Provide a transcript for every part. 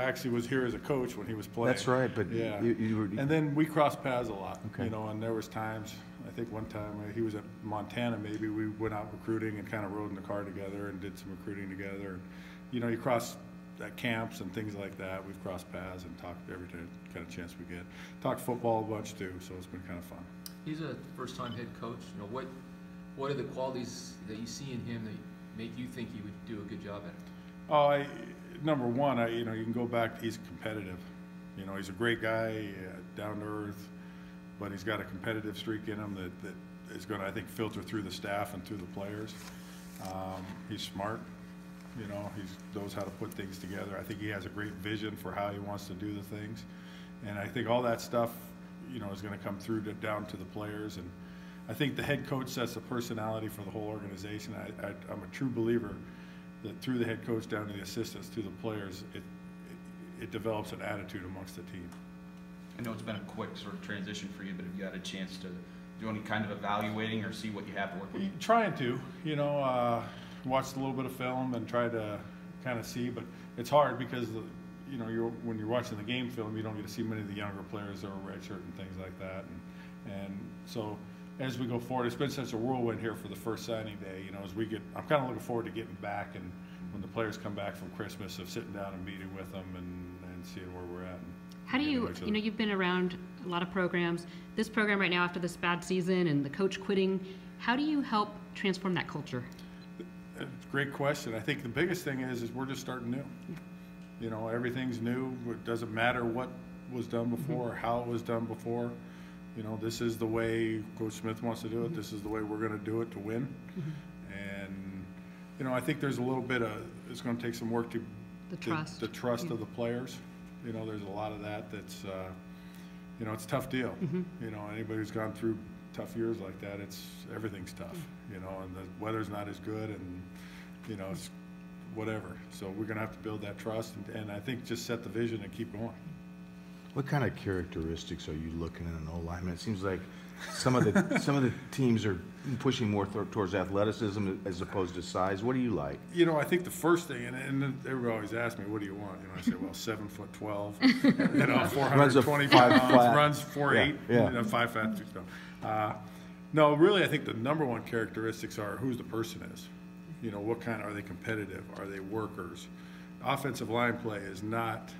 actually was here as a coach when he was playing. That's right, but yeah. you were... And then we crossed paths a lot, okay. you know, and there was times, I think one time he was at Montana maybe, we went out recruiting and kind of rode in the car together and did some recruiting together. And, you know, you cross at camps and things like that. We've crossed paths and talked every kind of chance we get. Talked football a bunch too, so it's been kind of fun. He's a first-time head coach. You know, what are the qualities that you see in him that make you think he would do a good job at it? Oh, number one, you know, you can go back. He's competitive. You know, he's a great guy, down to earth, but he's got a competitive streak in him that is going to, I think, filter through the staff and through the players. He's smart. You know, he knows how to put things together. I think he has a great vision for how he wants to do the things, and I think all that stuff, you know, is going to come through down to the players. And I think the head coach sets the personality for the whole organization. I'm a true believer that through the head coach down to the assistants, to the players, it develops an attitude amongst the team. I know it's been a quick sort of transition for you, but have you had a chance to do any kind of evaluating or see what you have to work with? Trying to, you know, watched a little bit of film and tried to kind of see, but it's hard because, you know, when you're watching the game film, you don't get to see many of the younger players that are redshirt and things like that. And so as we go forward, it's been such a whirlwind here for the first signing day. You know, as we get, I'm kind of looking forward to getting back and when the players come back from Christmas, of sitting down and meeting with them and seeing where we're at. How do you, you know, you've been around a lot of programs. This program right now after this bad season and the coach quitting, how do you help transform that culture? It's a great question. I think the biggest thing is we're just starting new. Yeah. You know, everything's new. It doesn't matter what was done before or how it was done before. You know, this is the way Coach Smith wants to do it. This is the way we're going to do it to win. And, you know, I think there's a little bit of, it's going to take some work to the trust of the players. You know, there's a lot of that's, you know, it's a tough deal. You know, anybody who's gone through tough years like that, everything's tough, you know, and the weather's not as good and, you know, it's whatever. So we're going to have to build that trust and I think just set the vision and keep going. What kind of characteristics are you looking at an O-lineman? It seems like some of the teams are pushing more towards athleticism as opposed to size. What do you like? You know, I think the first thing, and everybody always asks me, what do you want? You know, I say, well, 7'12", you know, 420 pounds, runs 4'8", you know, 5 fat, 2 stone. No, really, I think the number one characteristics are who the person is. You know, what kind, are they competitive? Are they workers? Offensive line play is not,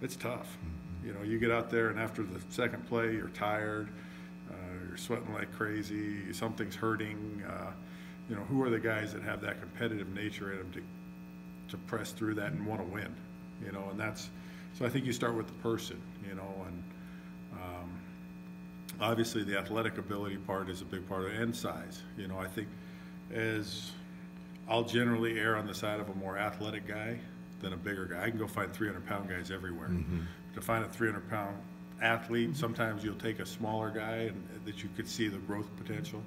it's tough. You know, you get out there and after the second play, you're tired, you're sweating like crazy, something's hurting. You know, who are the guys that have that competitive nature in them to press through that and want to win? You know, and that's, so I think you start with the person, you know, and obviously the athletic ability part is a big part of it, and size. You know, I think as I'll generally err on the side of a more athletic guy than a bigger guy. I can go find 300-pound guys everywhere. To find a 300-pound athlete, sometimes you'll take a smaller guy and that you could see the growth potential.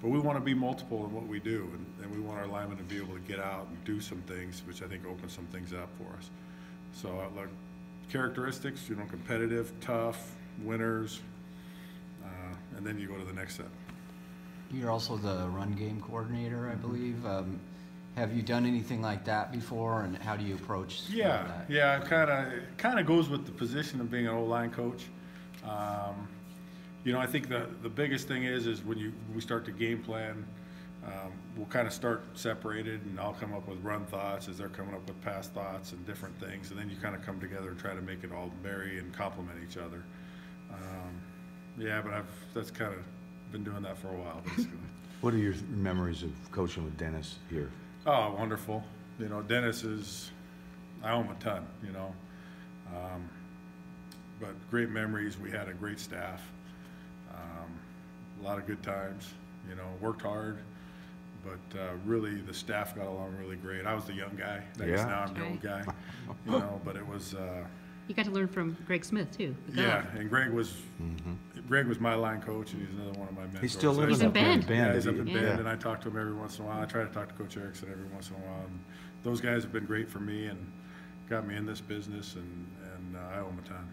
But we want to be multiple in what we do, and we want our linemen to be able to get out and do some things, which I think opens some things up for us. So like characteristics, you know, competitive, tough, winners, and then you go to the next set. You're also the run game coordinator, I believe. Have you done anything like that before, and how do you approach that? Yeah, it kind of goes with the position of being an O-line coach. You know, I think the biggest thing is when we start to game plan, we'll kind of start separated, and I'll come up with run thoughts as they're coming up with pass thoughts and different things, and then you kind of come together and try to make it all marry and complement each other. Yeah, but that's kind of been doing that for a while, basically. What are your memories of coaching with Dennis here? Oh, wonderful. You know, Dennis I owe him a ton, you know. But great memories. We had a great staff. A lot of good times, you know, worked hard. But really, the staff got along really great. I was the young guy. Now I'm the old guy, you know, but it was... You got to learn from Greg Smith, too. Yeah, and Greg was my line coach, and he's another one of my mentors. He still lives up in Bend. Yeah, he's up in Bend, and I talk to him every once in a while. I try to talk to Coach Erickson every once in a while. And those guys have been great for me and got me in this business, and I owe them a ton.